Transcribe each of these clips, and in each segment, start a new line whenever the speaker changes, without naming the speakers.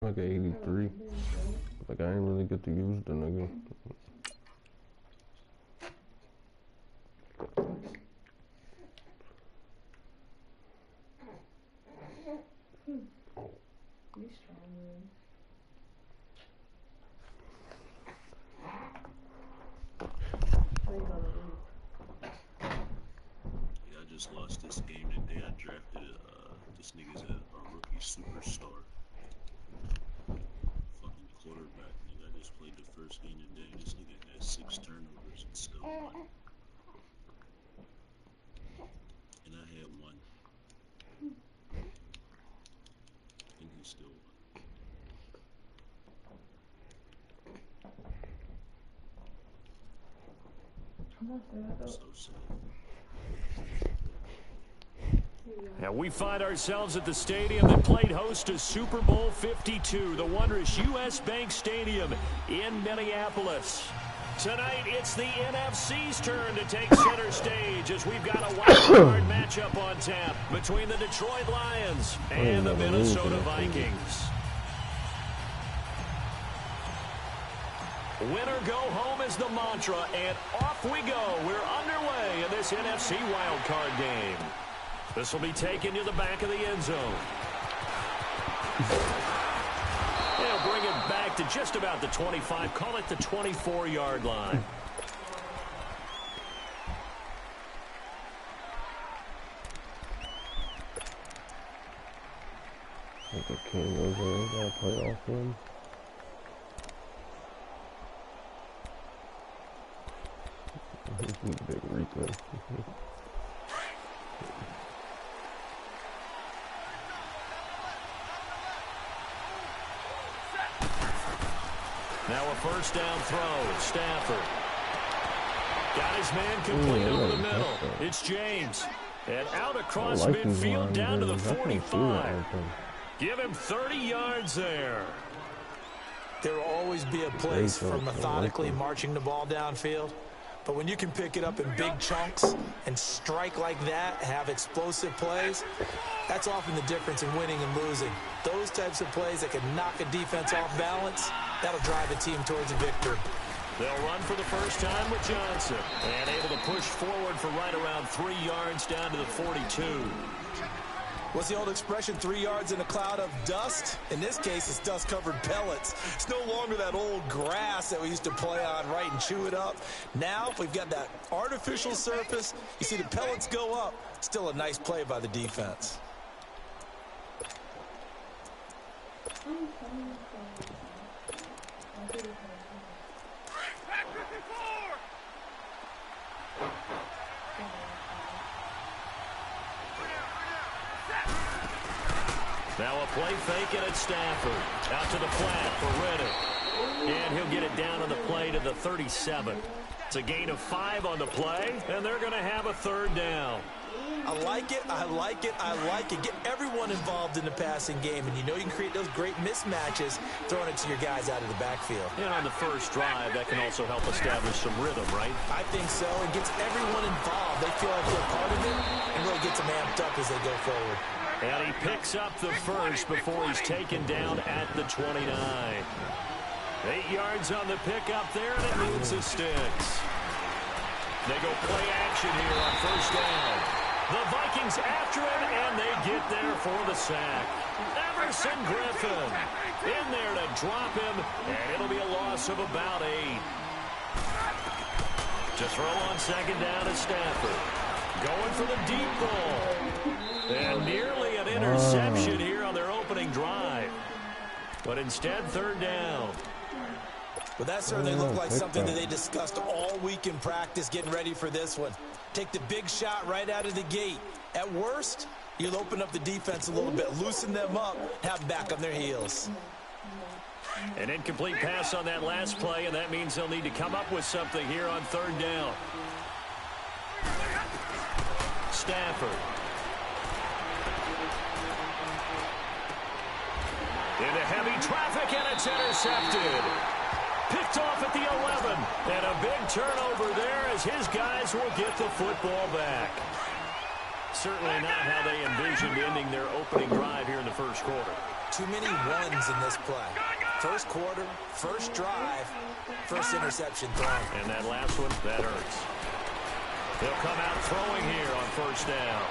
Like an 83. Like I ain't really get to use the nigga.
Yeah, I just lost this game today. I drafted this nigga's a rookie superstar. Fucking quarterback, nigga. I just played the first game today. This nigga had 6 turnovers and still won. And I had 1. And he still won. So sad.
Now we find ourselves at the stadium that played host to Super Bowl 52, the wondrous U.S. Bank Stadium in Minneapolis. Tonight, it's the NFC's turn to take center stage as we've got a wildcard matchup on tap between the Detroit Lions and the Minnesota Vikings. Winner go home is the mantra, and off we go. We're underway in this NFC wildcard game. This will be taken to the back of the end zone. They'll bring it back to just about the 25. Call it the 24-yard line.
I think the King was there. Gotta play off him. He's a big replay.
Now a first down throw. Stafford. Got his man complete over the middle. It's James. And out across midfield down to the 45. Give him 30 yards there.
There will always be a place for methodically marching the ball downfield. But when you can pick it up in big chunks and strike like that, have explosive plays, that's often the difference in winning and losing. Those types of plays that can knock a defense off balance, that'll drive a team towards a victory.
They'll run for the first time with Johnson. And able to push forward for right around 3 yards down to the 42.
What's the old expression, 3 yards in a cloud of dust? In this case, it's dust-covered pellets. It's no longer that old grass that we used to play on, right, and chew it up. Now, we've got that artificial surface. You see the pellets go up. Still a nice play by the defense.
Now a play fake and it's Stafford. Out to the flat for Reddick. And he'll get it down on the play to the 37. It's a gain of 5 on the play, and they're going to have a third down.
I like it, I like it, I like it. Get everyone involved in the passing game, and you know you can create those great mismatches throwing it to your guys out of the backfield.
And on the first drive, that can also help establish some rhythm, right?
I think so. It gets everyone involved. They feel like they're part of it and really gets them amped up as they go forward.
And he picks up the first before he's taken down at the 29. 8 yards on the pickup there, and it moves the sticks. They go play action here on first down. The Vikings after him, and they get there for the sack. Everson Griffin in there to drop him, and it'll be a loss of about 8. To throw on second down to Stafford. Going for the deep ball. And nearly an interception here on their opening drive. But instead, third down.
Well, that certainly looked like something that they discussed all week in practice getting ready for this one. Take the big shot right out of the gate. At worst, you'll open up the defense a little bit, loosen them up, have them back on their heels.
An incomplete pass on that last play, and that means they'll need to come up with something here on third down. Stafford. Into heavy traffic, and it's intercepted. Picked off at the 11. And a big turnover there as his guys will get the football back. Certainly not how they envisioned ending their opening drive here in the first quarter.
Too many ones in this play. First quarter, first drive, first interception thrown.
And that last one, that hurts. He'll come out throwing here on first down.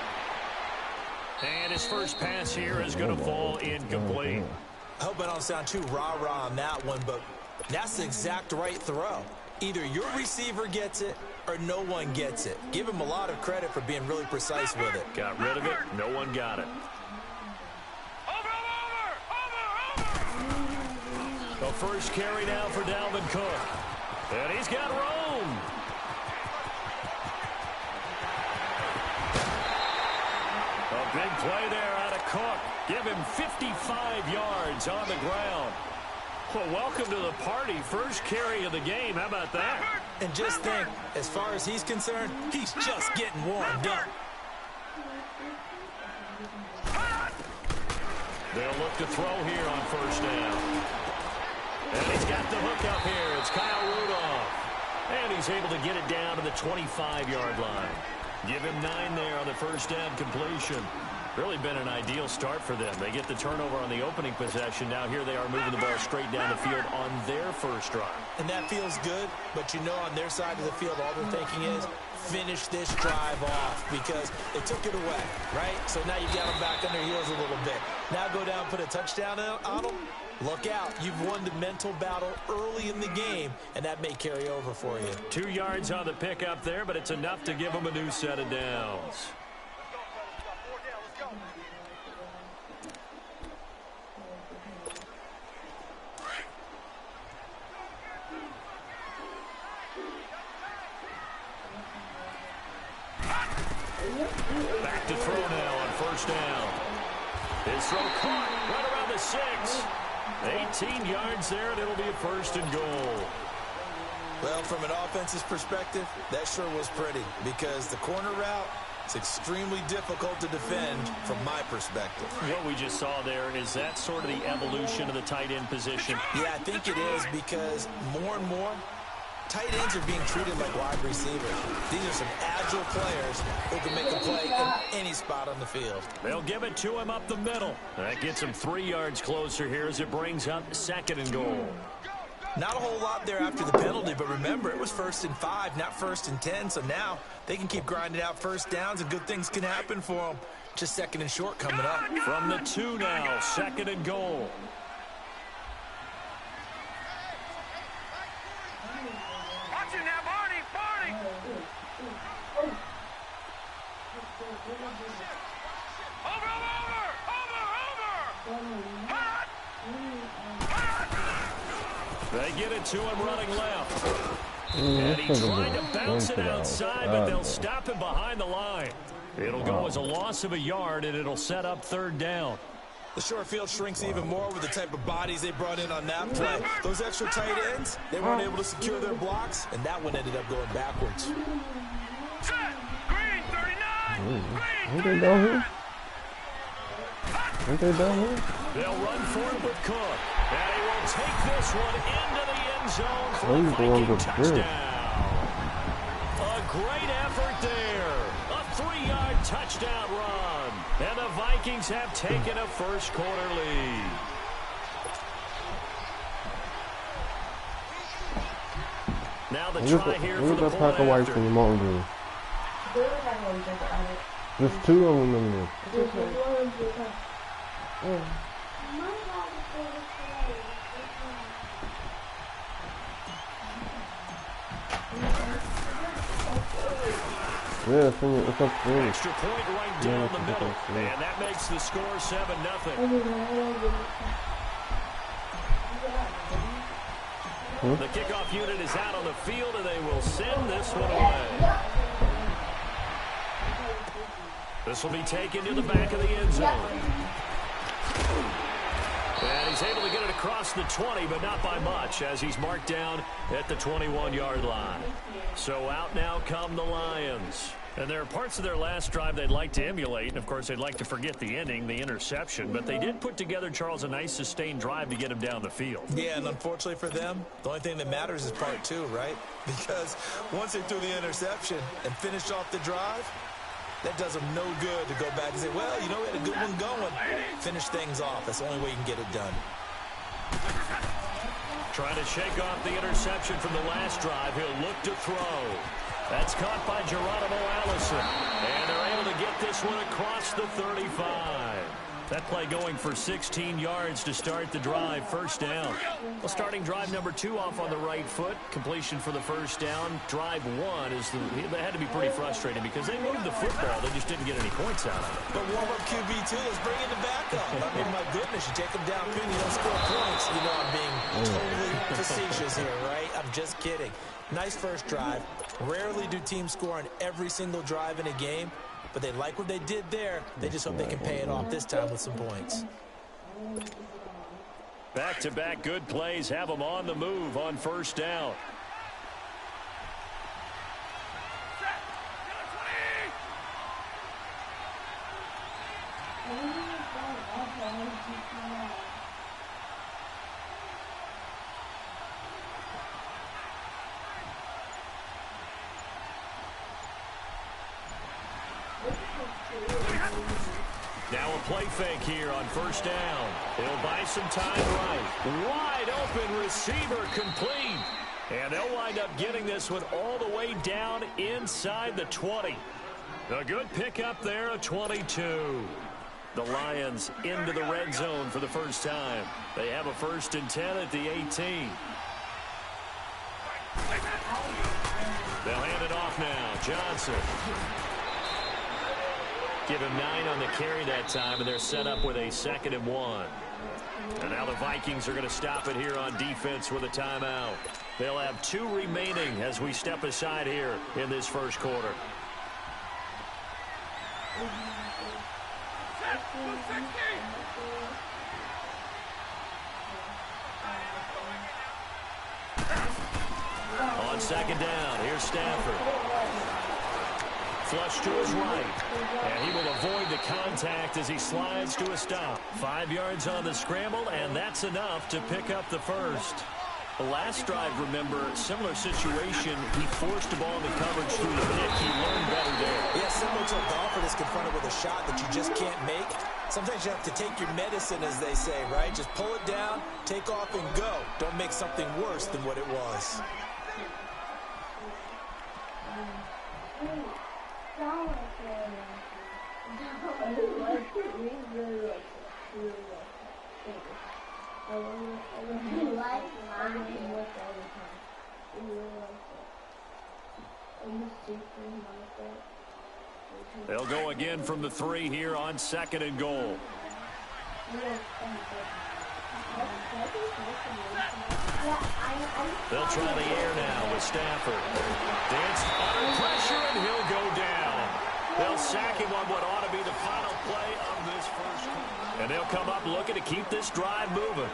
And his first pass here is going to fall incomplete.
I hope I don't sound too rah-rah on that one, but that's the exact right throw. Either your receiver gets it or no one gets it. Give him a lot of credit for being really precise with it.
Got rid of it. No one got it. The first carry now for Dalvin Cook. And he's got room. A big play there out of Cook. Give him 55 yards on the ground. Well, welcome to the party. First carry of the game. How about that?
And just think, as far as he's concerned, he's just getting warmed up.
They'll look to throw here on first down. And he's got the hook up here. It's Kyle Rudolph. And he's able to get it down to the 25-yard line. Give him 9 there on the first down completion. Really been an ideal start for them. They get the turnover on the opening possession. Now here they are moving the ball straight down the field on their first drive.
And that feels good, but you know on their side of the field all they're thinking is finish this drive off because they took it away, right? So now you got them back on their heels a little bit. Now go down, put a touchdown on them. Look out. You've won the mental battle early in the game, and that may carry over for you.
2 yards on the pickup there, but it's enough to give them a new set of downs. Back to throw now on first down. His throw caught right around the 6. 18 yards there, and it'll be a first and goal.
Well, from an offense's perspective, that sure was pretty because the corner route is extremely difficult to defend from my perspective.
What we just saw there, is that sort of the evolution of the tight end position?
Yeah, I think it is because more and more, tight ends are being treated like wide receivers. These are some agile players who can make a play in any spot on the field.
They'll give it to him up the middle. That gets him 3 yards closer here as it brings up second and goal.
Not a whole lot there after the penalty, but remember, it was 1st and 5, not 1st and 10, so now they can keep grinding out first downs and good things can happen for them. Just second and short coming up.
From the 2 now, second and goal. They get it to him running left. And he tried to bounce it outside, but they'll stop him behind the line. It'll go as a loss of a yard, and it'll set up third down.
The short field shrinks even more with the type of bodies they brought in on that play. Those extra tight ends, they weren't able to secure their blocks, and that one ended up going backwards.
Green 39. Ain't they down here? Ain't they down here?
They'll run for it with Cook. And he will take this one into the end zone for a Viking touchdown. A great effort there. A 3-yard touchdown run. And the Vikings have taken a first quarter lead. Now the try here for the point after.
From the Mountain Dew. There's 2 of them in there. Yeah, it's up to
Extra point right down the middle. And that makes the score 7-0. The kickoff unit is out on the field, and they will send this one away. This will be taken to the back of the end zone. And he's able to get it across the 20, but not by much, as he's marked down at the 21-yard line. So out now come the Lions. And there are parts of their last drive they'd like to emulate. And, of course, they'd like to forget the ending, the interception. But they did put together, Charles, a nice sustained drive to get him down the field.
Yeah, and unfortunately for them, the only thing that matters is part 2, right? Because once they threw the interception and finished off the drive, That does them no good to go back and say, well, you know, we had a good one going. Finish things off. That's the only way you can get it done.
Trying to shake off the interception from the last drive. He'll look to throw. That's caught by Geronimo Allison. And they're able to get this one across the 35. That play going for 16 yards to start the drive. First down. Well, starting drive number 2 off on the right foot. Completion for the first down. Drive 1 is they had to be pretty frustrating because they moved the football. They just didn't get any points out of it.
But warm-up QB2, let's bring in the backup. I mean, my goodness, you take them down, you don't score points. You know I'm being totally facetious here, right? I'm just kidding. Nice first drive. Rarely do teams score on every single drive in a game. But they like what they did there. They just hope they can pay it off this time with some points.
Back-to-back good plays have them on the move on first down. Now a play fake here on first down. He'll buy some time right. Wide open receiver complete. And they'll wind up getting this one all the way down inside the 20. A good pickup there, a 22. The Lions into the red zone for the first time. They have a 1st and 10 at the 18. They'll hand it off now. Johnson. Give him 9 on the carry that time, and they're set up with a 2nd and 1. And now the Vikings are going to stop it here on defense with a timeout. They'll have 2 remaining as we step aside here in this first quarter. On 2nd down, here's Stafford. Flush to his right. And he will avoid the contact as he slides to a stop. 5 yards on the scramble, and that's enough to pick up the first. The last drive, remember, similar situation. He forced the ball into coverage through the pick. He learned better there.
Yeah, similar to a golfer that's confronted with a shot that you just can't make. Sometimes you have to take your medicine, as they say, right? Just pull it down, take off, and go. Don't make something worse than what it was.
They'll go again from the 3 here on 2nd and goal. They'll try the air now with Stafford. Danced under pressure, and he'll go down. They'll sack him on what ought to be the final play of this first quarter. And they'll come up looking to keep this drive moving.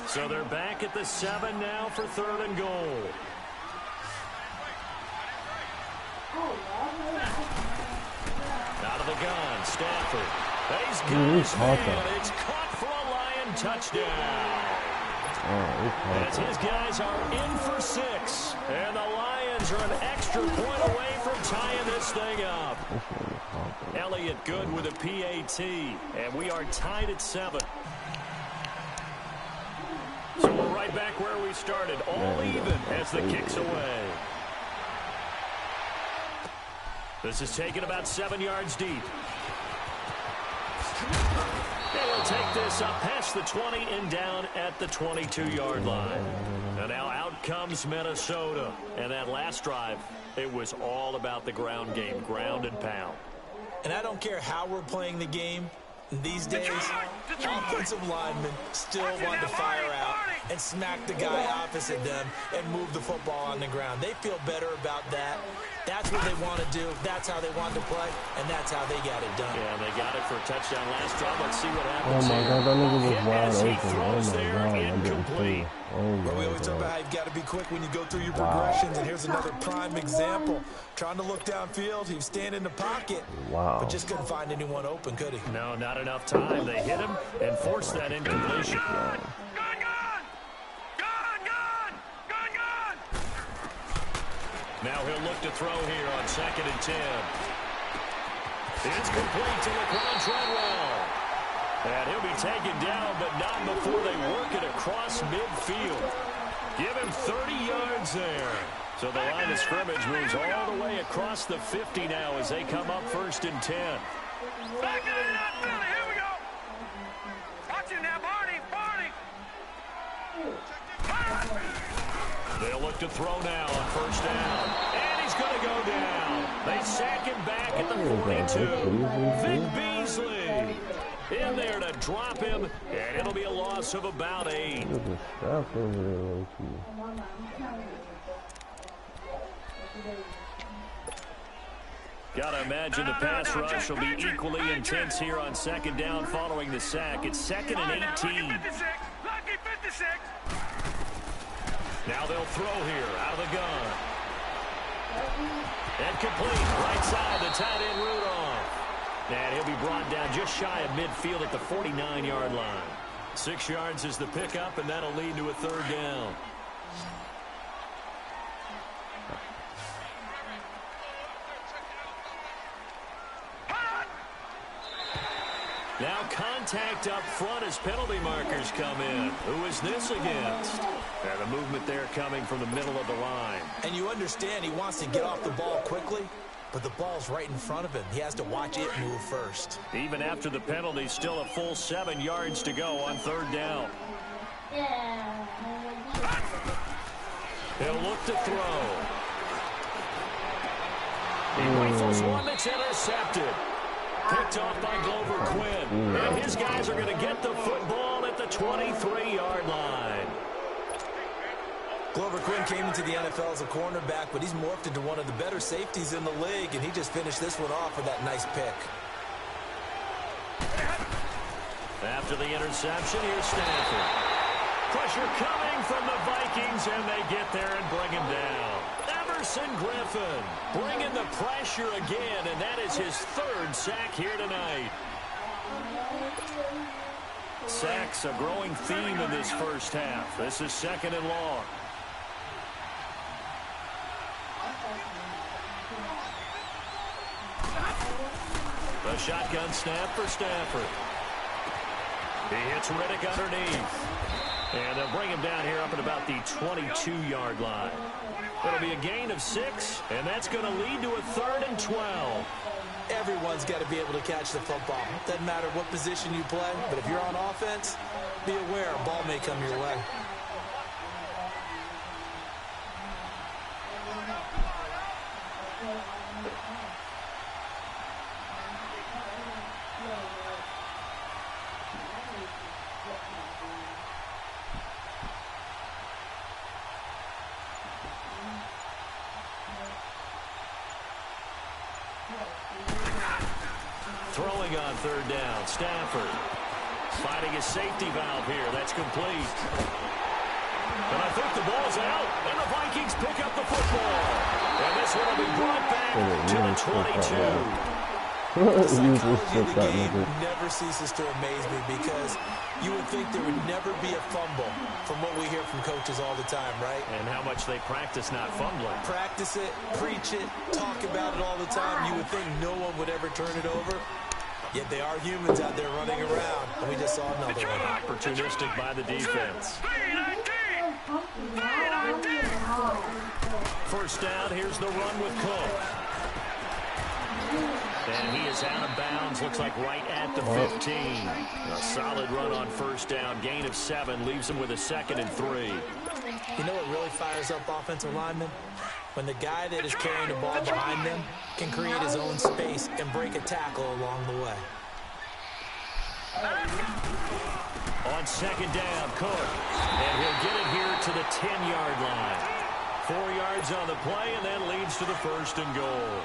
So they're back at the 7 now for 3rd and goal. Out of the gun, Stafford. He's got his man. It's caught for a Lion touchdown. As his guys are in for 6. And the Lions are an extra point away from tying this thing up. Elliott good with a PAT. And we are tied at 7. So we're right back where we started. All even as the kick's away. This is taken about 7 yards deep. They will take this up past the 20 and down at the 22-yard line. And now out comes Minnesota. And that last drive, it was all about the ground game, ground and pound.
And I don't care how we're playing the game. These days, offensive linemen still want to fire out and smack the guy opposite them and move the football on the ground. They feel better about that. That's what they want to do. That's how they want to play, and that's how they got it done.
Yeah, they got it for a touchdown last drive. Let's see what happens.
Oh my God, that nigga was wide open.
Oh my God,
incomplete.
Well, we always talk about how you've got to be quick when you go through your progressions, and here's another prime example. Trying to look downfield, he was standing in the pocket, but just couldn't find anyone open, could he?
No, not enough time. They hit him and forced that incompletion. Now he'll look to throw here on 2nd and 10. It's complete to Laquan Treadwell. And he'll be taken down, but not before they work it across midfield. Give him 30 yards there. So the line of scrimmage moves all the way across the 50 now as they come up 1st and 10.
Back it up, Billy. Here we go. Watch it now, Barney.
They'll look to throw now on 1st down. And he's going to go down. They sack him back at the 42. Vic Beasley in there to drop him, and it'll be a loss of about 8. Gotta imagine the pass rush will be equally intense here on 2nd down following the sack. It's 2nd and 18.
Lucky 56.
Now they'll throw here out of the gun. And complete right side, the tight end Rudolph. And he'll be brought down just shy of midfield at the 49-yard line. 6 yards is the pickup, and that'll lead to a 3rd down. Now contact up front as penalty markers come in. Who is this against? And the movement there coming from the middle of the line.
And you understand he wants to get off the ball quickly, but the ball's right in front of him. He has to watch it move first.
Even after the penalty, still a full 7 yards to go on 3rd down. He'll look to throw. He rifles one that's intercepted. Picked off by Glover Quinn. And his guys are going to get the football at the 23-yard line.
Glover Quinn came into the NFL as a cornerback, but he's morphed into one of the better safeties in the league, and he just finished this one off with that nice pick.
After the interception, here's Stanford. Pressure coming from the Vikings, and they get there and bring him down. Emerson Griffin bringing the pressure again, and that is his 3rd sack here tonight. Sacks a growing theme in this first half. This is 2nd and long. The shotgun snap for Stafford. He hits Riddick underneath. And they'll bring him down here up at about the 22-yard line. It'll be a gain of 6, and that's going to lead to a 3rd and 12.
Everyone's got to be able to catch the football. Doesn't matter what position you play, but if you're on offense, be aware a ball may come your way.
Throwing on 3rd down, Stafford finding his safety valve here. That's complete. And I think the ball's out, and the Vikings pick up the football. And this one will be brought back to the 22.
The psychology of the game never ceases to amaze me because you would think there would never be a fumble from what we hear from coaches all the time, right?
And how much they practice not fumbling.
Practice it, preach it, talk about it all the time. You would think no one would ever turn it over. Yet they are humans out there running around, and we just saw another one.
Opportunistic by the defense. 1st down, here's the run with Cook. And he is out of bounds, looks like right at the 15. A solid run on 1st down, gain of 7, leaves him with a 2nd and 3.
You know what really fires up offensive linemen? When the guy that is carrying the ball behind them can create his own space and break a tackle along the way.
On 2nd down, Cook. And he'll get it here to the 10-yard line. 4 yards on the play, and that leads to the 1st and goal.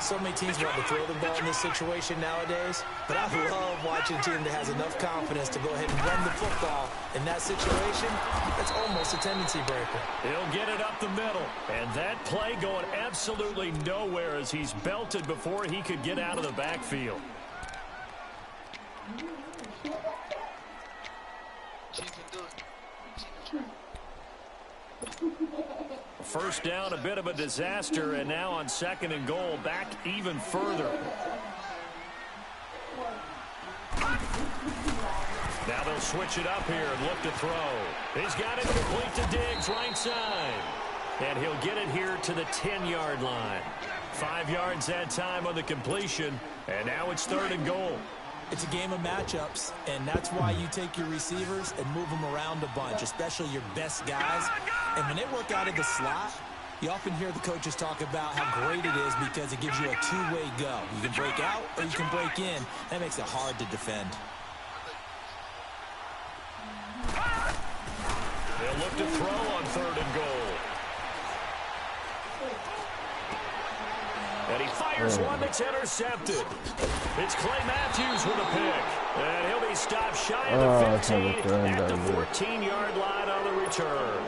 So many teams want to throw the ball in this situation nowadays, but I love watching a team that has enough confidence to go ahead and run the football. In that situation, that's almost a tendency breaker.
He'll get it up the middle, and that play going absolutely nowhere as he's belted before he could get out of the backfield. First down, a bit of a disaster, and now on 2nd and goal, back even further. Now they'll switch it up here and look to throw. He's got it complete to Diggs, right side. And he'll get it here to the 10-yard line. 5 yards that time on the completion, and now it's 3rd and goal.
It's a game of matchups, and that's why you take your receivers and move them around a bunch, especially your best guys. And when they work out of the slot, you often hear the coaches talk about how great it is because it gives you a two-way go. You can break out or you can break in. That makes it hard to defend.
They'll look to throw on 3rd and goal. And he fires one that's intercepted. It's Clay Matthews with a pick. And he'll be stopped shy of the 15 at the 14-yard line on the return.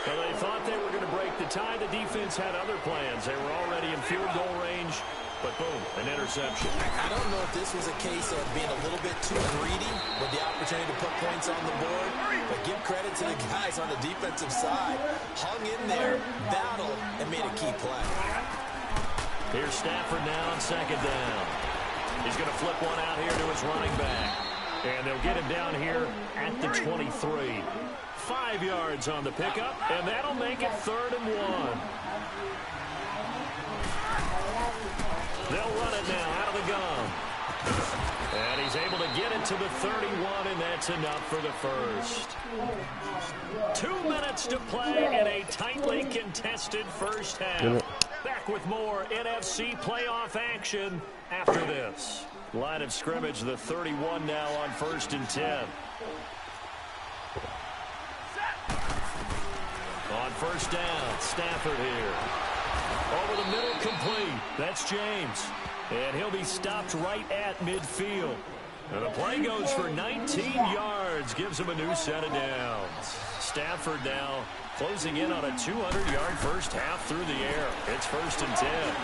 And they thought they were going to break the tie. The defense had other plans. They were already in field goal range. But boom, an interception.
I don't know if this was a case of being a little bit too greedy with the opportunity to put points on the board, but give credit to the guys on the defensive side. Hung in there, battled, and made a key play.
Here's Stafford now on 2nd down. He's going to flip one out here to his running back. And they'll get him down here at the 23. 5 yards on the pickup, and that'll make it 3rd and 1. They'll run it now out of the gun. And he's able to get it to the 31, and that's enough for the first. 2 minutes to play in a tightly contested first half. Back with more NFC playoff action after this. Line of scrimmage, the 31 now on 1st and 10. On 1st down, Stafford here. Over the middle, complete. That's James. And he'll be stopped right at midfield. And the play goes for 19 yards. Gives him a new set of downs. Stafford now closing in on a 200-yard first half through the air. It's 1st and 10.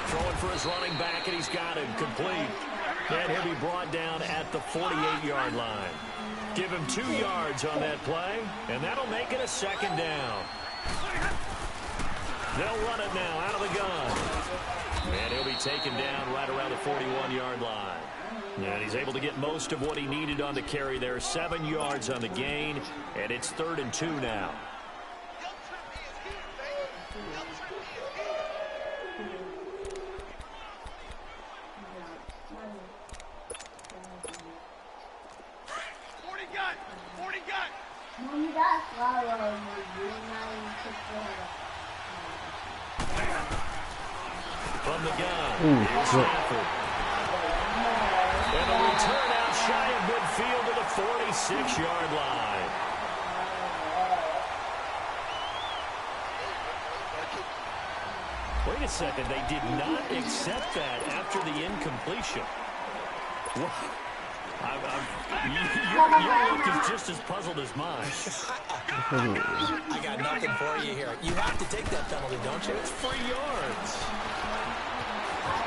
Throwing for his running back, and he's got him complete. And he'll be brought down at the 48-yard line. Give him 2 yards on that play, and that'll make it a 2nd down. They'll run it now out of the gun. And he'll be taken down right around the 41-yard line. And he's able to get most of what he needed on the carry there. 7 yards on the gain, and it's 3rd and 2 now. From the gun, here's Stafford. And a return out shy of midfield to the 46-yard line. Wait a second, they did not accept that after the incompletion. Your look is just as puzzled as mine.
I got nothing for you here. You have to take that penalty, don't you?
It's 3 yards.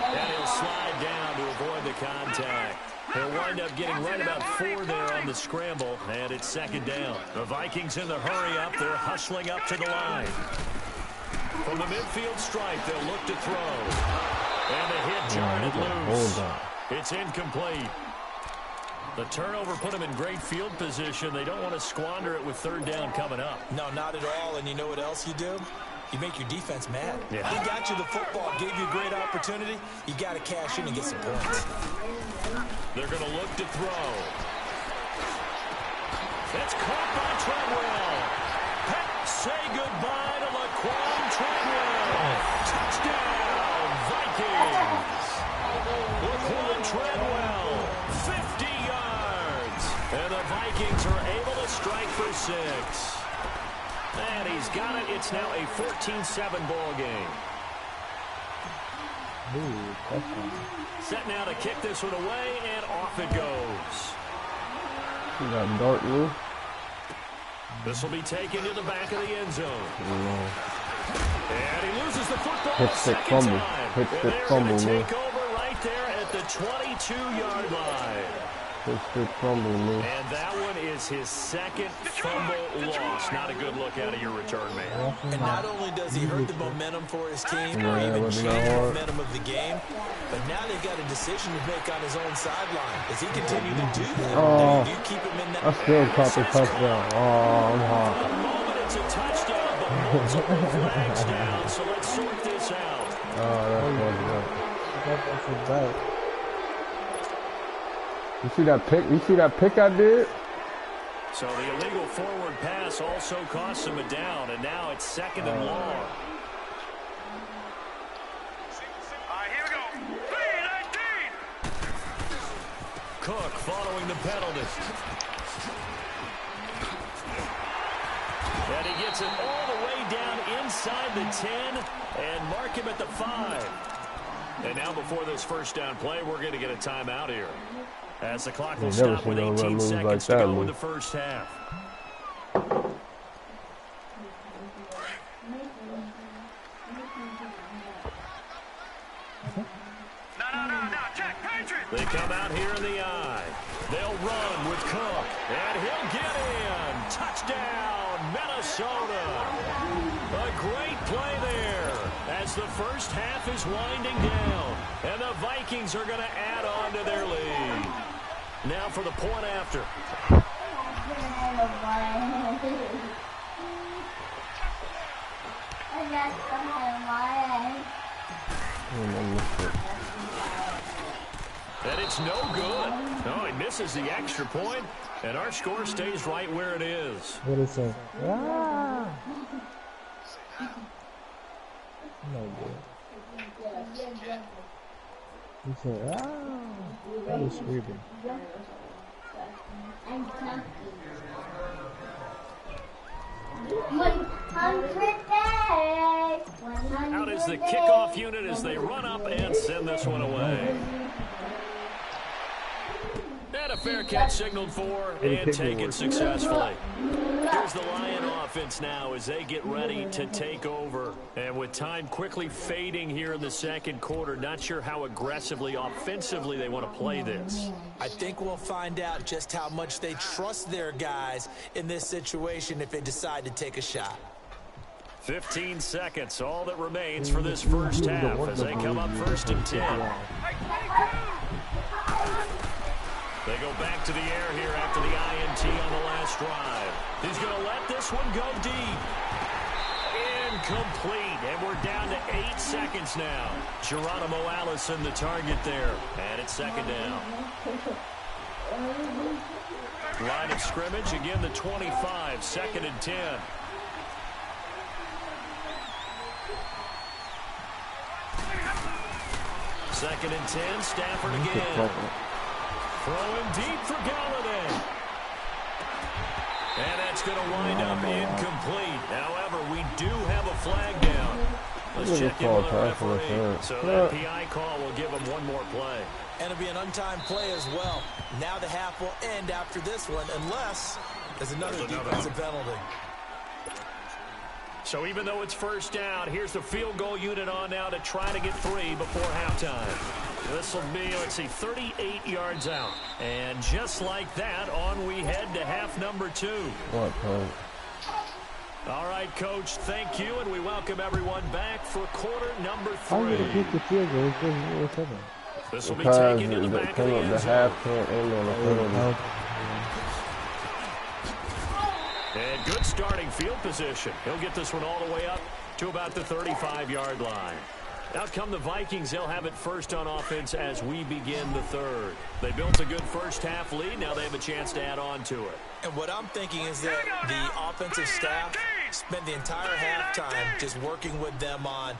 And he'll slide down to avoid the contact. He'll wind up getting right about 4 there on the scramble, and it's 2nd down. The Vikings in the hurry up. They're hustling up to the line. From the midfield stripe, they'll look to throw. And the hit jarred loose. It's incomplete. The turnover put them in great field position. They don't want to squander it with 3rd down coming up.
No, not at all. And you know what else you do? You make your defense mad.
Yeah.
He got you the football, gave you a great opportunity. You got to cash in and get some points.
They're going to look to throw. That's caught by Treadwell. Say goodbye to Laquan Treadwell. Touchdown, Vikings. Laquan Treadwell, 50 yards. And the Vikings are able to strike for 6. And he's got it. It's now a 14-7 ball game. Set now to kick this one away, and off it goes.
You got Dart Lou.
This will be taken to the back of the end zone. And he loses the football.
Hits the fumble. Hits the fumble,
take over right there at the 22-yard line.
Still fumbling, man.
And that one is his second fumble loss. Not a good look out of your return man.
And not only does he hurt the momentum for his team or even change the momentum of the game, but now they've got a decision to make on his own sideline. Does he continue to do that?
Oh,
Do you keep him in that?
I still caught the touchdown. Oh, I'm hot.
For the moment, it's a touchdown, but multiple flags down. So let's sort this out.
Oh, that's bad. You see that pick? You see that pick I did?
So the illegal forward pass also cost him a down, and now it's second and long.
All right, here we go. 3-19.
Cook following the penalty. And he gets it all the way down inside the 10 and mark him at the 5. And now before this first down play, we're going to get a timeout here. As the clock will stop with 18 seconds to go in the first half.
No, check, Patriots.
They come out here in the eye. They'll run with Cook, and he'll get in. Touchdown, Minnesota. A great play there as the first half is winding down, and the Vikings are going to add on to their lead. Now for the point after. And it's no good. No, he misses the extra point, and our score stays right where it is.
What did it say? Ah! No good. He said, ah! That was screaming.
Out is the kickoff unit as they run up and send this one away. And a fair catch signaled for and taken successfully. Here's the Lion offense now as they get ready to take over. And with time quickly fading here in the second quarter, not sure how aggressively, offensively they want to play this.
I think we'll find out just how much they trust their guys in this situation if they decide to take a shot.
15 seconds, all that remains for this first half as they come up first and 10. They go back to the air here after the INT on the last drive. He's going to let this one go deep. Incomplete, and we're down to 8 seconds now. Geronimo Allison the target there, and it's second down. Line of scrimmage, again the 25, second and 10. Second and 10, Stafford again. Throwing deep for Galladay. And that's going to wind up incomplete. However, we do have a flag down. Let's check in with our referee. So that PI call will give him one more play.
And it'll be an untimed play as well. Now the half will end after this one unless there's another defensive penalty.
So even though it's first down, here's the field goal unit on now to try to get 3 before halftime. This will be, let's see, 38 yards out. And just like that, on we head to half number 2.
What, Coach?
All right, Coach, thank you, and we welcome everyone back for quarter number 3.
I'm going to kick the field goal.
This will be taken to the back of the end
The
zone.
half can't end on a penalty.
And good starting field position. He'll get this one all the way up to about the 35-yard line. Out come the Vikings. They'll have it first on offense as we begin the third. They built a good first half lead. Now they have a chance to add on to it.
And what I'm thinking is that the offensive staff spent the entire halftime just working with them on,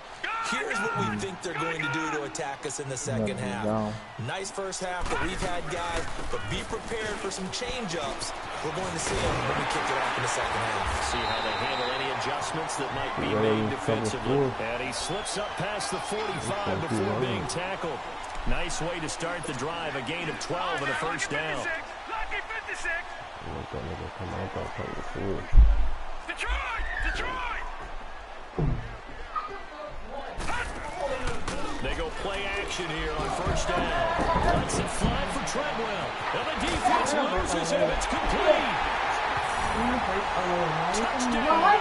here's what we think they're going to do to attack us in the second half. Nice first half that we've had, guys, but be prepared for some change-ups. We're going to see them when we kick it off in the second half.
See how they handle any adjustments that might be made defensively. And he slips up past the 45 before being tackled. Nice way to start the drive. A gain of 12 and a first down.
Lucky 56.
They go play action here on first down. Lets it fly for Treadwell. And the defense loses him. It's complete. Touchdown,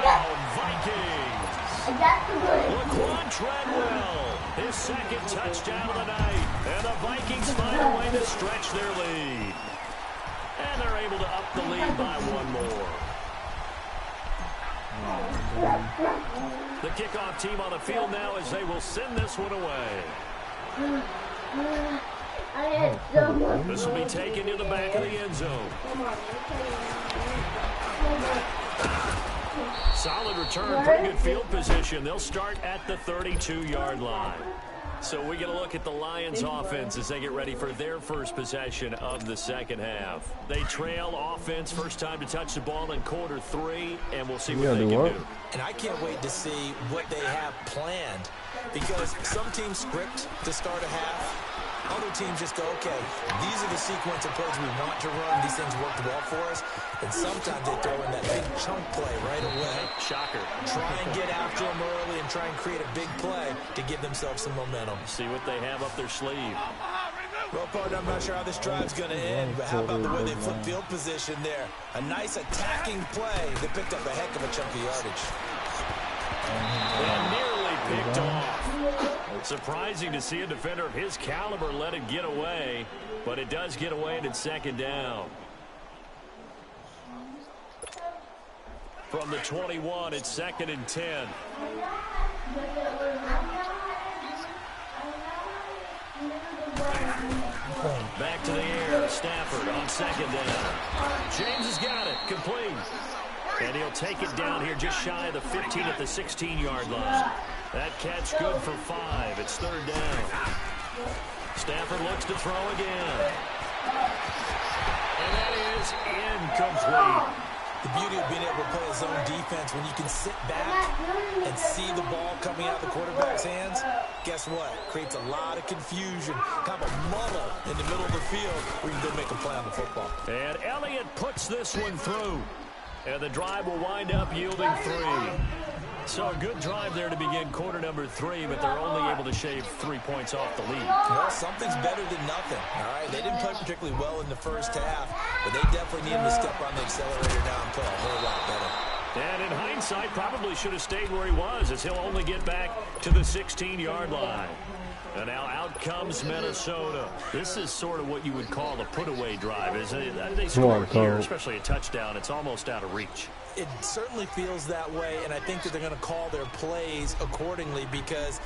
Vikings. Laquan Treadwell, his second touchdown of the night. And the Vikings find a way to stretch their lead. And they're able to up the lead by one more. The kickoff team on the field now as they will send this one away. This will be taken to the back of the end zone. Solid return, pretty good field position. They'll start at the 32-yard line. So we get a look at the Lions offense as they get ready for their first possession of the second half. They trail offense, first time to touch the ball in quarter 3, and we'll see what they can do.
And I can't wait to see what they have planned, because some teams script to start a half. Other teams just go, okay, these are the sequence of plays we want to run. These things worked well for us. And sometimes they throw in that big chunk play right away.
Shocker.
Try and get after them early and try and create a big play to give themselves some momentum.
See what they have up their sleeve.
Well, partner, I'm not sure how this drive's going to end, but how about the way they flip field position there? A nice attacking play. They picked up a heck of a chunk of yardage.
And nearly picked off. Surprising to see a defender of his caliber let it get away, but it does get away and it's second down. From the 21, it's 2nd and 10. Back to the air. Stafford on 2nd down. James has got it. Complete. And he'll take it down here just shy of the 15 at the 16-yard line. That catch good for 5. It's 3rd down. Stafford looks to throw again. And that is incomplete.
The beauty of being able to play a zone defense, when you can sit back and see the ball coming out of the quarterback's hands, guess what? Creates a lot of confusion, kind of a muddle in the middle of the field where you can go make a play on the football.
And Elliott puts this one through. And the drive will wind up yielding 3. So a good drive there to begin quarter number 3, but they're only able to shave 3 points off the lead.
Well, something's better than nothing, all right? They didn't play particularly well in the first half, but they definitely needed to step on the accelerator now and play a whole lot better.
And in hindsight, probably should have stayed where he was, as he'll only get back to the 16-yard line. And now out comes Minnesota. This is sort of what you would call a put-away drive, isn't it? They score here, especially a touchdown. It's almost out of reach.
It certainly feels that way, and I think that they're going to call their plays accordingly, because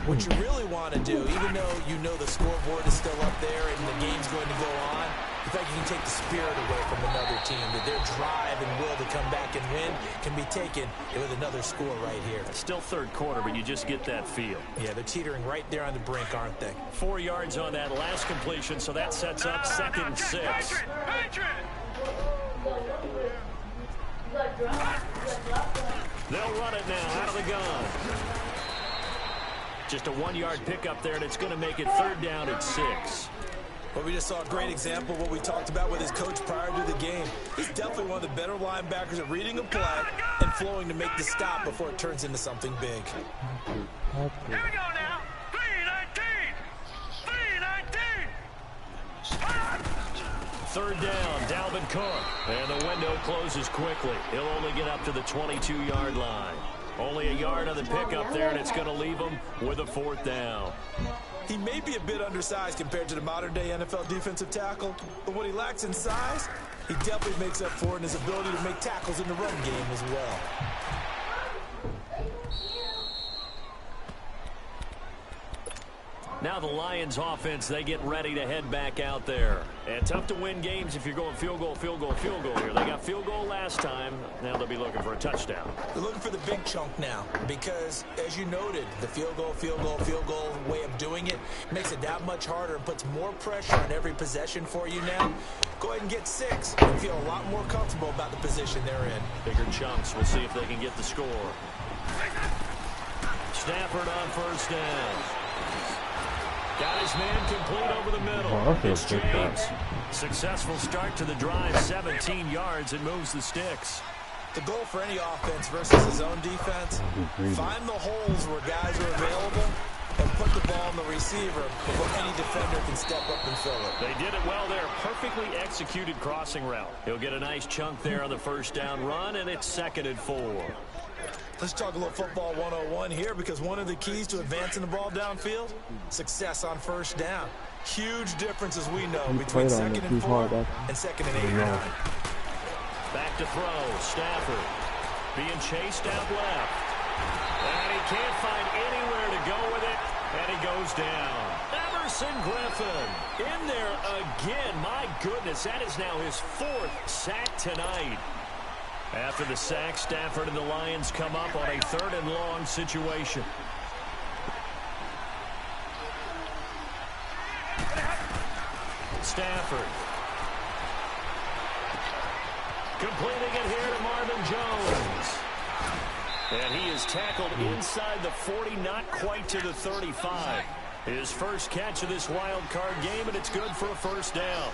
what you really want to do, even though you know the scoreboard is still up there and the game's going to go on, in fact, you can take the spirit away from another team, that their drive and will to come back and win can be taken with another score right here.
It's still 3rd quarter, but you just get that feel.
Yeah, they're teetering right there on the brink, aren't they?
4 yards on that last completion, so that sets up 2nd and 6. They'll run it now out of the gun. Just a 1-yard pickup there, and it's going to make it 3rd down at 6.
Well, we just saw a great example of what we talked about with his coach prior to the game. He's definitely one of the better linebackers at reading a play and flowing to make the stop before it turns into something big.
Here we go now.
3rd down, Dalvin Cook. And the window closes quickly. He'll only get up to the 22-yard line. Only a yard on the pickup there, and it's going to leave him with a 4th down.
He may be a bit undersized compared to the modern-day NFL defensive tackle, but what he lacks in size, he definitely makes up for it in his ability to make tackles in the run game as well.
Now the Lions offense, they get ready to head back out there. And tough to win games if you're going field goal, field goal, field goal here. They got field goal last time. Now they'll be looking for a touchdown.
They're looking for the big chunk now because, as you noted, the field goal, field goal, field goal way of doing it makes it that much harder and puts more pressure on every possession for you now. Go ahead and get 6 and feel a lot more comfortable about the position they're in.
Bigger chunks. We'll see if they can get the score. Stafford on 1st down. Got his man complete over the middle. It's James. Successful start to the drive, 17 yards. It moves the sticks.
The goal for any offense versus his own defense, find the holes where guys are available and put the ball on the receiver before any defender can step up and fill it.
They did it well there. Perfectly executed crossing route. He'll get a nice chunk there on the first down run, and it's 2nd and 4.
Let's talk a little football 101 here, because one of the keys to advancing the ball downfield, success on first down. Huge difference, as we know, between 2nd and 4 and 2nd and 8 or 9.
Back to throw. Stafford being chased out left. And he can't find anywhere to go with it, and he goes down. Emerson Griffin in there again. My goodness, that is now his 4th sack tonight. After the sack, Stafford and the Lions come up on a 3rd and long situation. Stafford. Completing it here to Marvin Jones. And he is tackled inside the 40, not quite to the 35. His first catch of this wild card game, and it's good for a first down.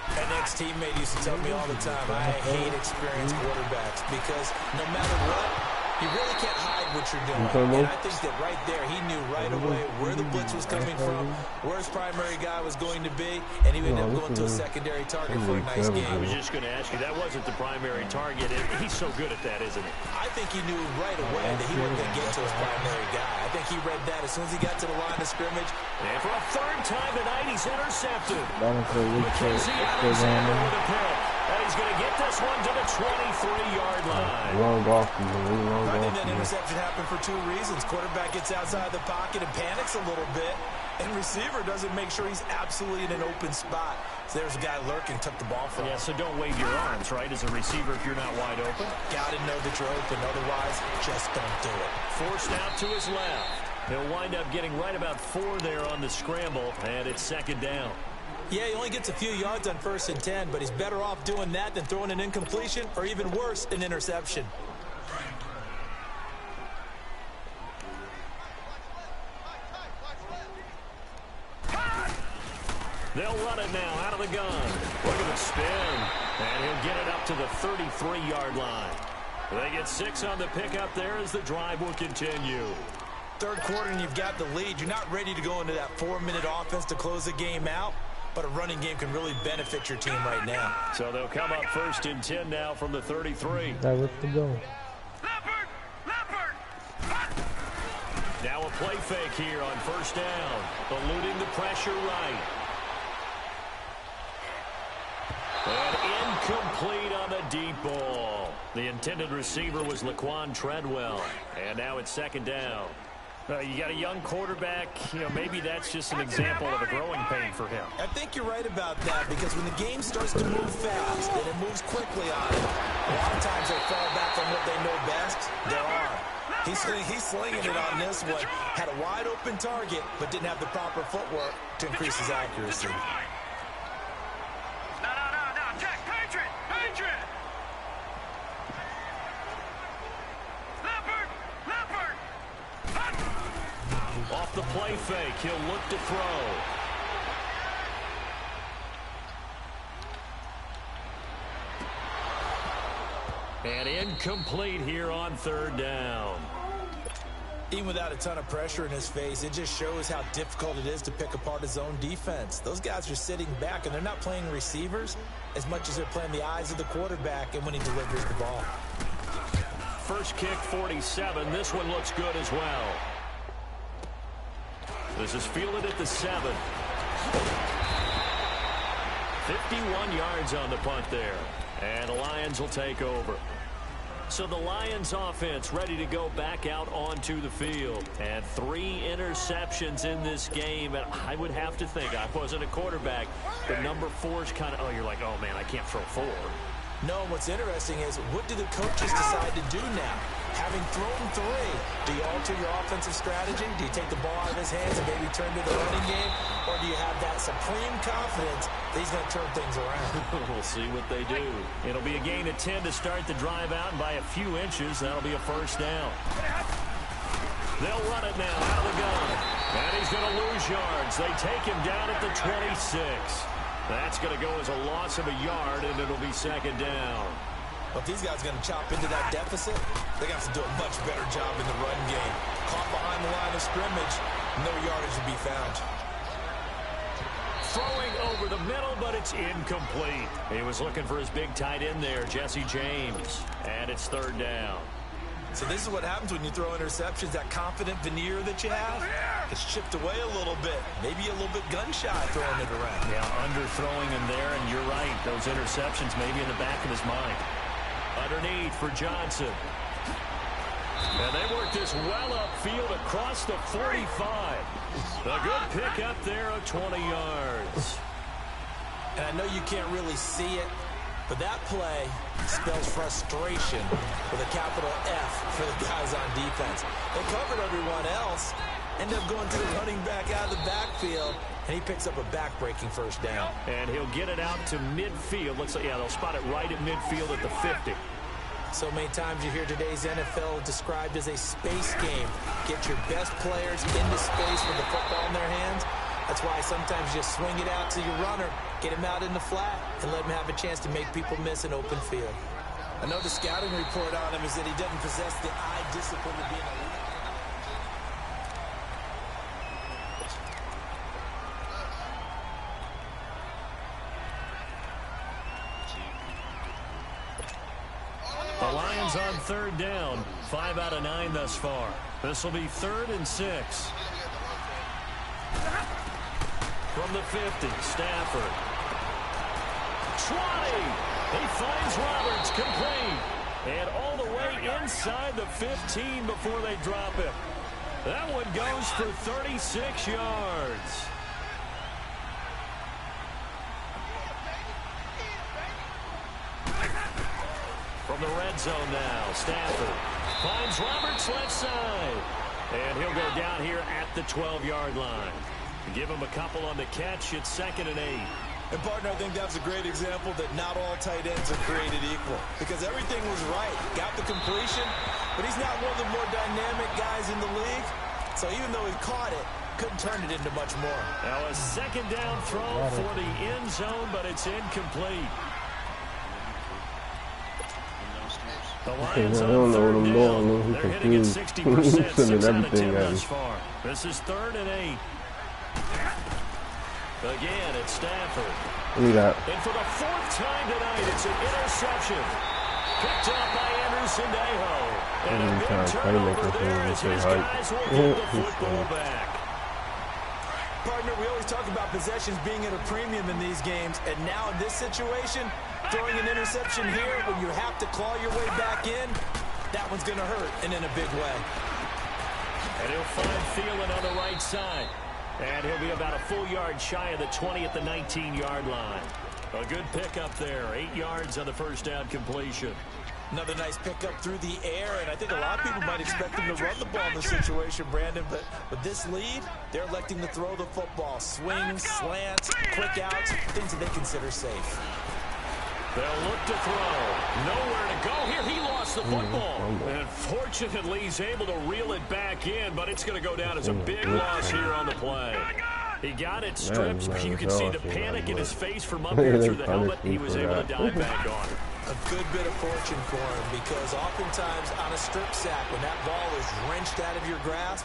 An ex-teammate used to tell me all the time, I hate experienced quarterbacks, because no matter what, you really can't hide what you're doing. And I think that right there, he knew right away where the blitz was coming from, where his primary guy was going to be, and he ended up going to a secondary target for a nice game.
I was just going to ask you, that wasn't the primary target. He's so good at that, isn't he?
I think he knew right away that he wasn't going to get to his primary guy. I think he read that as soon as he got to the line of scrimmage.
And for a 3rd time tonight, he's intercepted.
McKenzie
Alexander with a pick. And he's going to get this one to the 23-yard line.
I think that interception happened for 2 reasons. Quarterback gets outside the pocket and panics a little bit, and receiver doesn't make sure he's absolutely in an open spot. So there's a guy lurking, took the ball from him.
Yeah, so don't wave your arms, right, as a receiver if you're not wide open.
Got to know that you're open. Otherwise, just don't do it.
Forced out to his left. He'll wind up getting right about 4 there on the scramble, and it's 2nd down.
Yeah, he only gets a few yards on 1st and 10, but he's better off doing that than throwing an incompletion, or even worse, an interception.
They'll run it now out of the gun. Look at the spin. And he'll get it up to the 33-yard line. They get 6 on the pickup there as the drive will continue.
3rd quarter and you've got the lead. You're not ready to go into that 4-minute offense to close the game out, but a running game can really benefit your team right now.
So they'll come up 1st and 10 now from the 33.
Direct to go.
Now a play fake here on 1st down. Eluding the pressure right. And incomplete on the deep ball. The intended receiver was Laquan Treadwell. And now it's 2nd down. You got a young quarterback. You know, maybe that's just an example of a growing pain for him.
I think you're right about that, because when the game starts to move fast and it moves quickly on him, a lot of times they fall back on what they know best, their arm. He's slinging it on this one. Had a wide open target, but didn't have the proper footwork to increase his accuracy.
Off the play fake, he'll look to throw. And incomplete here on 3rd down.
Even without a ton of pressure in his face, it just shows how difficult it is to pick apart his own defense. Those guys are sitting back, and they're not playing receivers as much as they're playing the eyes of the quarterback and when he delivers the ball.
First kick, 47. This one looks good as well. This is fielded at the 7. 51 yards on the punt there. And the Lions will take over. So the Lions offense ready to go back out onto the field. And 3 interceptions in this game. And I would have to think, I wasn't a quarterback, but number 4 is kind of, oh, you're like, oh, man, I can't throw 4.
No, what's interesting is, what do the coaches decide to do now? Having thrown 3, do you alter your offensive strategy? Do you take the ball out of his hands and maybe turn to the running game? Or do you have that supreme confidence that he's going to turn things around?
We'll see what they do. It'll be a gain of 10 to start the drive out, and by a few inches, that'll be a first down. They'll run it now out of the gun. And he's going to lose yards. They take him down at the 26. That's going to go as a loss of a yard, and it'll be 2nd down.
Well, if these guys are going to chop into that deficit, they're going to have to do a much better job in the run game. Caught behind the line of scrimmage, No yardage to be found.
Throwing over the middle, but it's incomplete. He was looking for his big tight end there, Jesse James. And it's 3rd down.
So this is what happens when you throw interceptions. That confident veneer that you have, it's chipped away a little bit. Maybe a little bit gun-shy throwing it around.
Yeah, underthrowing him there, and you're right. Those interceptions maybe in the back of his mind. Underneath for Johnson. And they work this well upfield across the 45. A good pick up there of 20 yards.
And I know you can't really see it, but that play spells frustration with a capital F for the guys on defense. They covered everyone else, end up going to the running back out of the backfield, and he picks up a back-breaking 1st down.
And he'll get it out to midfield. Looks like, yeah, they'll spot it right at midfield at the 50.
So many times you hear today's NFL described as a space game. Get your best players into space with the football in their hands. That's why sometimes you swing it out to your runner, get him out in the flat, and let him have a chance to make people miss an open field. I know the scouting report on him is that he doesn't possess the eye discipline to be an elite.
The Lions on 3rd down. 5 out of 9 thus far. This will be 3rd and 6. From the 50, Stafford. 20. He finds Roberts, complete. And all the way inside the 15 before they drop him. That one goes for 36 yards. From the red zone now, Stafford finds Roberts left side. And he'll go down here at the 12-yard line. Give him a couple on the catch. It's 2nd and 8.
And, partner, I think that's a great example that not all tight ends are created equal. Because everything was right. Got the completion, but he's not one of the more dynamic guys in the league. So even though he caught it, couldn't turn it into much more.
Now a 2nd down throw for the end zone, but it's incomplete. The Lions on 3rd down. They're hitting at 60%, 6 out of 10 thus far. This is 3rd and 8. Again, it's Stafford. And for the 4th time tonight, it's an interception. Picked up by Anderson Dejo. And a big turnover there as his guys will get the football back.
Partner, we always talk about possessions being at a premium in these games, and now in this situation, throwing an interception here when you have to claw your way back in, that one's going to hurt, and in a big way.
And he'll find Thielen on the right side. And he'll be about a full yard shy of the 20 at the 19-yard line. A good pickup there. 8 yards on the 1st down completion.
Another nice pickup through the air, and I think a lot of people might expect them to run the ball in this situation, Brandon, but with this lead, they're electing to throw the football. Swings, slants, quick outs, things that they consider safe.
They'll look to throw. Nowhere to go here. He lost the football. And fortunately, he's able to reel it back in, but it's going to go down as a big loss here on the play. He got it stripped. You can see the panic in his face from up here through the helmet. He was able to dive back on it.
A good bit of fortune for him, because oftentimes on a strip sack, when that ball is wrenched out of your grasp,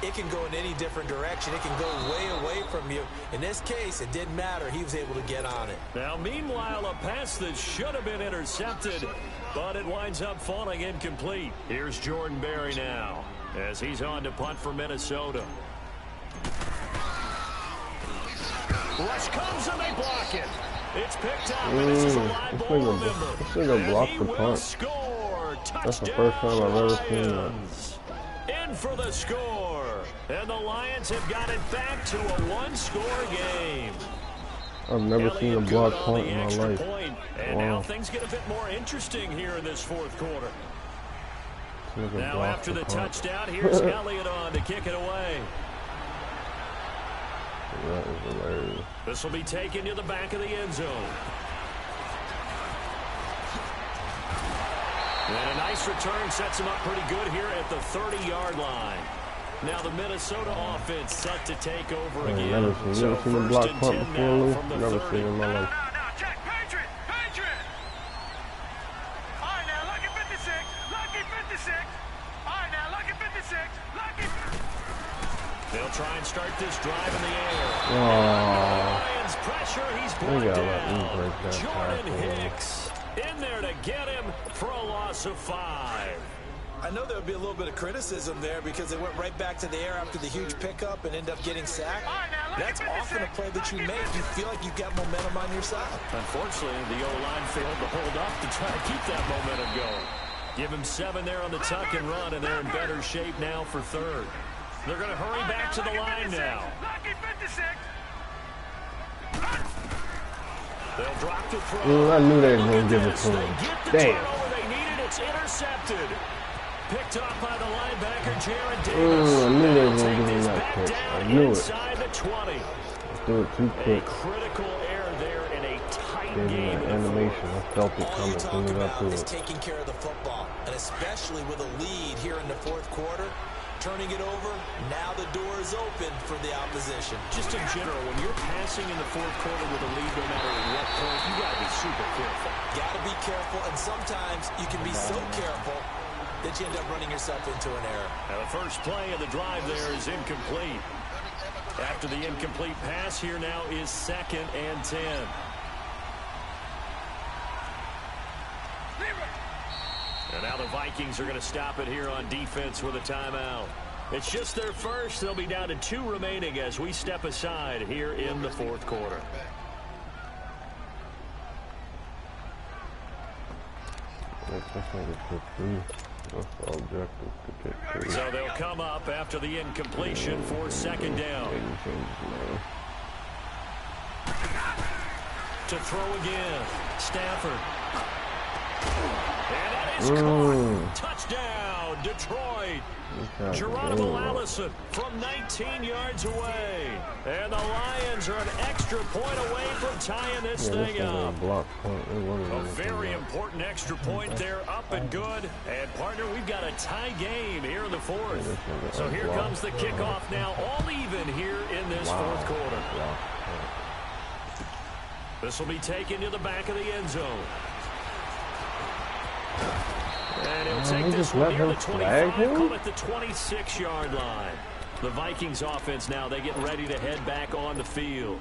it can go in any different direction. It can go way away from you. In this case, it didn't matter. He was able to get on it.
Now, meanwhile, a pass that should have been intercepted, but it winds up falling incomplete. Here's Jordan Berry now as he's on to punt for Minnesota. Rush comes and they block it. It's picked up, and this is a live ball, remember. And he will score. Touchdown,
that's the first time I've ever seen that.
In for the score. And the Lions have got it back to a one-score game.
I've never seen a block punt in my life.
And now things get a bit more interesting here in this 4th quarter. Now after the touchdown, here's Elliott on to kick it away.
That is hilarious.
This will be taken to the back of the end zone. And a nice return sets him up pretty good here at the 30-yard line. Now the Minnesota offense set to take over again.
Never seen a block punt before, Lou. Never seen it in my life.
Check, Patriot! All right, now, lucky 56. All right, now, lucky 56. Lucky.
They'll try and start this drive in the air. Lions pressure. He's brought down. Jordan Hicks in there to get him for a loss of 5.
I know there would be a little bit of criticism there because they went right back to the air after the huge pickup and ended up getting sacked. That's often a play that you make. You feel like you've got momentum on your side.
Unfortunately, the O-line failed to hold up to try to keep that momentum going. Give him 7 there on the tuck and run, and they're in better shape now for 3rd. They're going to hurry back to the line now. They'll drop the throw.
I knew they were going to give it to him. Damn.
They needed. It's intercepted. Picked up by the linebacker, Jared Davis.
I knew they were going to give him that pitch. I knew it.
Inside the 20.
Do it too quick.
A critical error there in a tight
Gave
game.
me an animation. I felt it coming as soon as I threw
is
it.
taking care of the football, and especially with a lead here in the 4th quarter. Turning it over, now the door is open for the opposition.
Just in general, when you're passing in the 4th quarter with a lead, no matter what point, you got to be super careful.
Got to be careful, and sometimes you can be so careful that you end up running yourself into an error.
Now the first play of the drive there is incomplete. After the incomplete pass, here now is 2nd and 10. And now the Vikings are going to stop it here on defense with a timeout. It's just their first. They'll be down to 2 remaining as we step aside here in the 4th quarter. So they'll come up after the incompletion for 2nd down. To throw again. Stafford. And that is caught. Touchdown, Detroit. Geronimo Allison from 19 yards away. And the Lions are an extra point away from tying this thing up. A very important extra point there, up and good. And, partner, we've got a tie game here in the 4th. So here comes the kickoff now, all even here in this 4th quarter. This will be taken to the back of the end zone. And he'll take this one near the 25, call it the 26-yard line. The Vikings offense now, they get ready to head back on the field.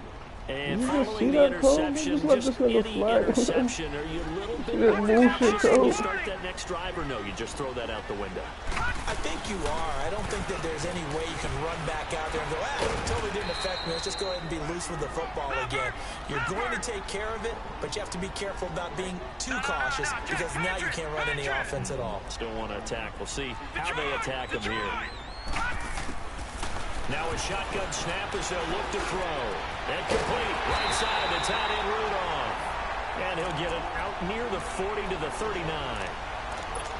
And following the interception, just any interception, are you a little bit more cautious when you start that next drive, or no, you just throw that out the window?
I think you are. I don't think that there's any way you can run back out there and go, it totally didn't affect me. Let's just go ahead and be loose with the football again. You're going to take care of it, but you have to be careful about being too cautious because now you can't run any offense at all.
Still want to attack. We'll see how they attack him here. Now a shotgun snap as they'll look to throw. And complete. Right side to tight end Rudolph. And he'll get it out near the 40 to the 39.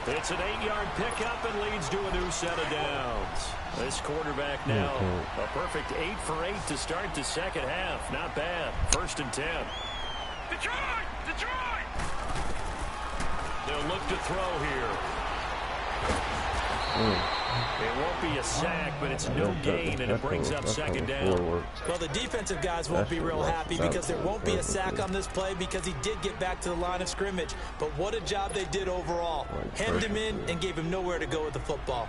It's an 8-yard pickup and leads to a new set of downs. This quarterback now, a perfect 8 for 8 to start the 2nd half. Not bad. 1st and 10.
Detroit! Detroit!
They'll look to throw here. It won't be a sack, but it's no gain, and it brings up 2nd down.
Well, the defensive guys won't be real happy because there won't be a sack on this play because he did get back to the line of scrimmage. But what a job they did overall. Hemmed him in and gave him nowhere to go with the football.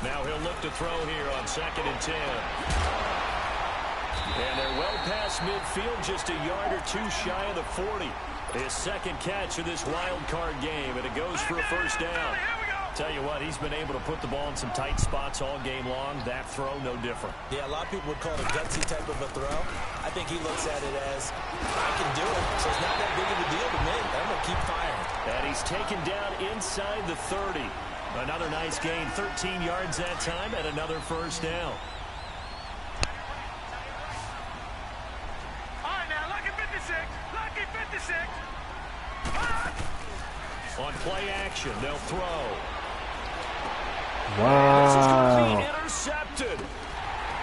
Now he'll look to throw here on 2nd and 10. And they're well past midfield, just a yard or 2 shy of the 40. His 2nd catch of this wild card game, and it goes for a 1st down. Tell you what, he's been able to put the ball in some tight spots all game long. That throw, no different.
Yeah, a lot of people would call it a gutsy type of a throw. I think he looks at it as, I can do it, so it's not that big of a deal to me. I'm going to keep firing.
And he's taken down inside the 30. Another nice gain, 13 yards that time, and another 1st down.
All right, now, lucky 56. Lucky 56.
On play action, they'll throw.
Wow.
This is going to be intercepted.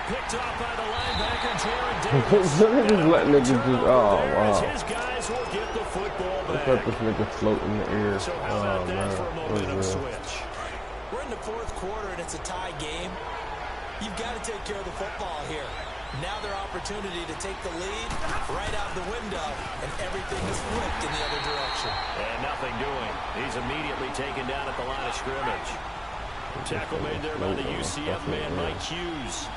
Picked off by the linebacker, Jared Davis.
Just letting it just, oh, wow.
His guys will get the football back.
I thought this nigga float in the air.
So how about that for a momentum switch?
We're in the 4th quarter, and it's a tie game. You've got to take care of the football here. Now their opportunity to take the lead right out the window, and everything is flipped in the other direction.
And nothing doing. He's immediately taken down at the line of scrimmage. Tackle made there by the UCF man, Mike Hughes.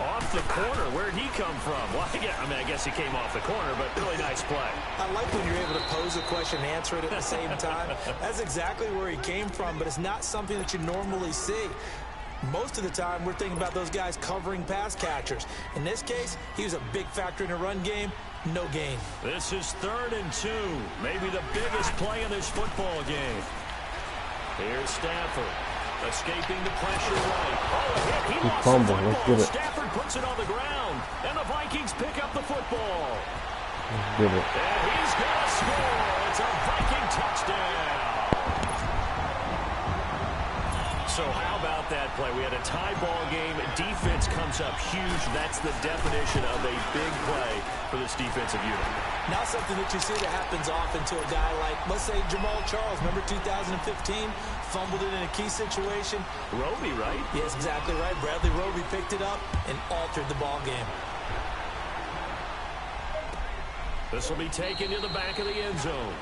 Off the corner. Where'd he come from? Well, I guess he came off the corner, but really nice play.
I like when you're able to pose a question and answer it at the same time. That's exactly where he came from, but it's not something that you normally see. Most of the time, we're thinking about those guys covering pass catchers. In this case, he was a big factor in the run game. No gain.
This is 3rd and 2. Maybe the biggest play in this football game. Here's Stafford. Escaping the pressure right. Oh, a hit. He lost the football. Stafford puts it on the ground. And the Vikings pick up the football.
Let's get it.
And he's going to score. It's a Viking touchdown. So how about that play? We had a tie ball game. Defense comes up huge. That's the definition of a big play for this defensive unit.
Not something that you see that happens often to a guy like, let's say, Jamal Charles. Remember 2015? Fumbled it in a key situation.
Roby, right?
Yes, exactly right. Bradley Roby picked it up and altered the ball game.
This will be taken to the back of the end zone.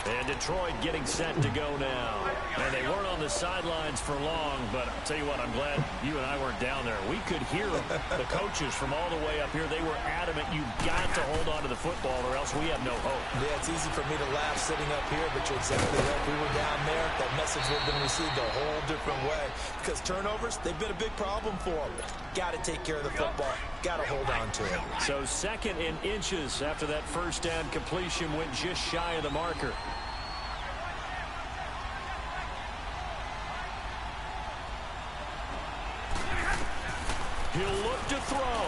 And Detroit getting set to go now. And they weren't on the sidelines for long, but I'll tell you what, I'm glad you and I weren't down there. We could hear the coaches from all the way up here. They were adamant, you've got to hold on to the football or else we have no hope.
Yeah, it's easy for me to laugh sitting up here, but you're exactly right. If we were down there, that message would have been received a whole different way. Because turnovers, they've been a big problem for them. Got to take care of the football. Got to hold on to it.
So 2nd and inches after that first down completion went just shy of the marker. He'll look to throw.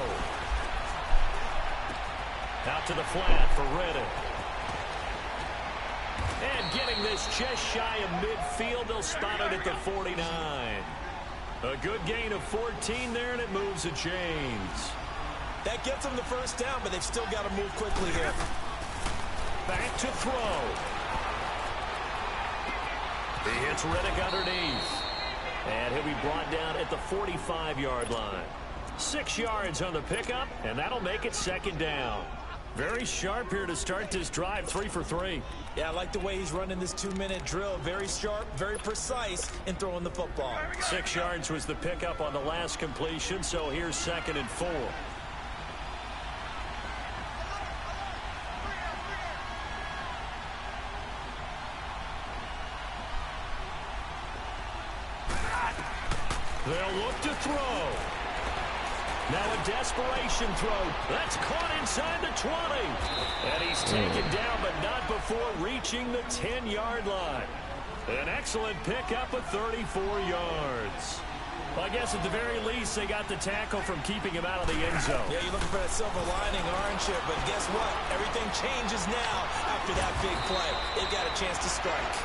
Out to the flat for Reddick. And getting this just shy of midfield, they'll spot it at the 49. A good gain of 14 there, and it moves the chains.
That gets them the first down, but they've still got to move quickly here.
Back to throw. He hits Reddick underneath. And he'll be brought down at the 45-yard line. 6 yards on the pickup, and that'll make it 2nd down. Very sharp here to start this drive, 3 for 3.
Yeah, I like the way he's running this 2-minute drill. Very sharp, very precise in throwing the football.
6 yards was the pickup on the last completion, so here's 2nd and 4. They'll look to throw. Now a desperation throw. That's caught inside the 20. And he's taken down, but not before reaching the 10-yard line. An excellent pickup of 34 yards. Well, I guess at the very least, they got the tackle from keeping him out of the end zone.
Yeah, you're looking for that silver lining, aren't you? But guess what? Everything changes now after that big play. They've got a chance to strike.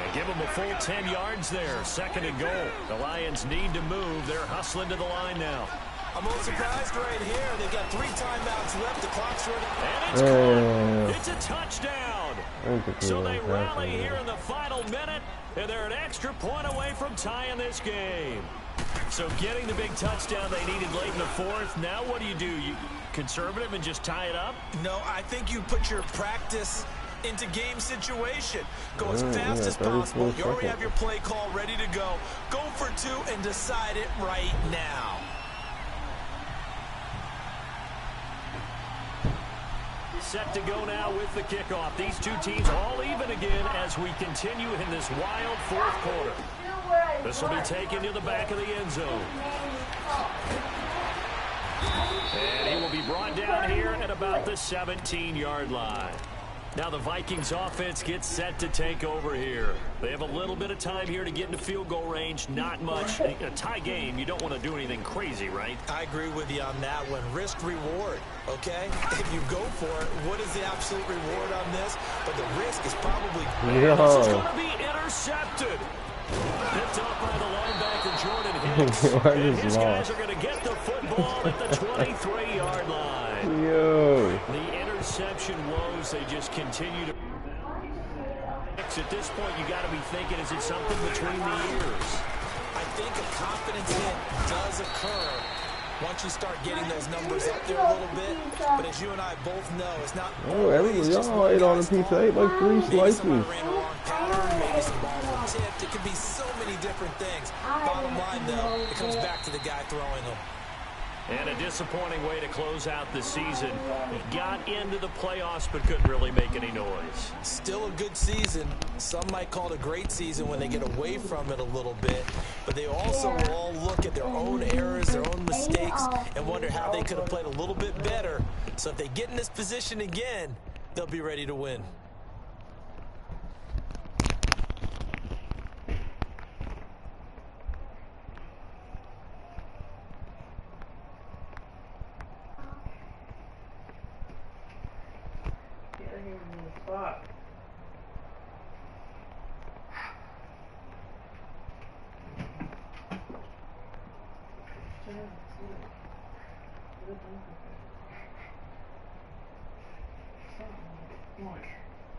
And give them a full 10 yards there. 2nd and goal. The Lions need to move. They're hustling to the line now.
I'm a little surprised right here. They've got 3 timeouts left. The clock's running.
And it's caught. It's a touchdown. So they rally here in the final minute, and they're an extra point away from tying this game. So getting the big touchdown they needed late in the 4th. Now what do? You conservative and just tie it up?
No, I think you put your practice into game situation. Go as fast as possible. You already have your play call ready to go. Go for 2 and decide it right now.
Set to go now with the kickoff. These two teams all even again as we continue in this wild 4th quarter. This will be taken to the back of the end zone. And he will be brought down here at about the 17-yard line. Now the Vikings offense gets set to take over here. They have a little bit of time here to get into field goal range. Not much. A tie game, you don't want to do anything crazy, right?
I agree with you on that one. Risk reward, okay? If you go for it, what is the absolute reward on this? But the risk is probably...
This is going to be intercepted. Picked up by the linebacker, Jordan Hicks. And his guys are going to get the football at the 23-yard line.
Yo.
The interception woes, they just continue to... At this point, you got to be thinking, is it something between the ears?
I think a confidence hit does occur once you start getting those numbers up there a little bit. But as you and I both know, it's not
Oh, everybody, y'all ate on the pizza. I ate like 3
maybe somebody
slices.
ran the wrong pattern, maybe some balls were tipped. It could be so many different things. Bottom line, though, it comes back to the guy throwing them.
And a disappointing way to close out the season. He got into the playoffs but couldn't really make any noise.
Still a good season. Some might call it a great season when they get away from it a little bit. But they also will all look at their own errors, their own mistakes, and wonder how they could have played a little bit better. So if they get in this position again, they'll be ready to win.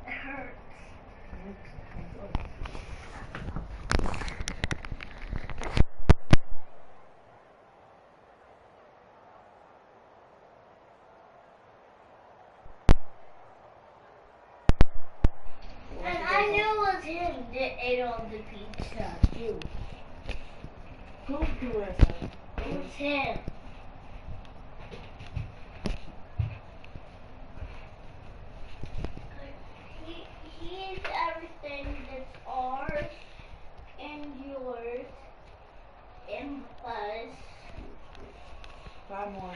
It hurts. And I knew it was him that ate all the pizza too.
Who was it?
It was him. He eats everything that's ours and yours and Buzz.
5 more.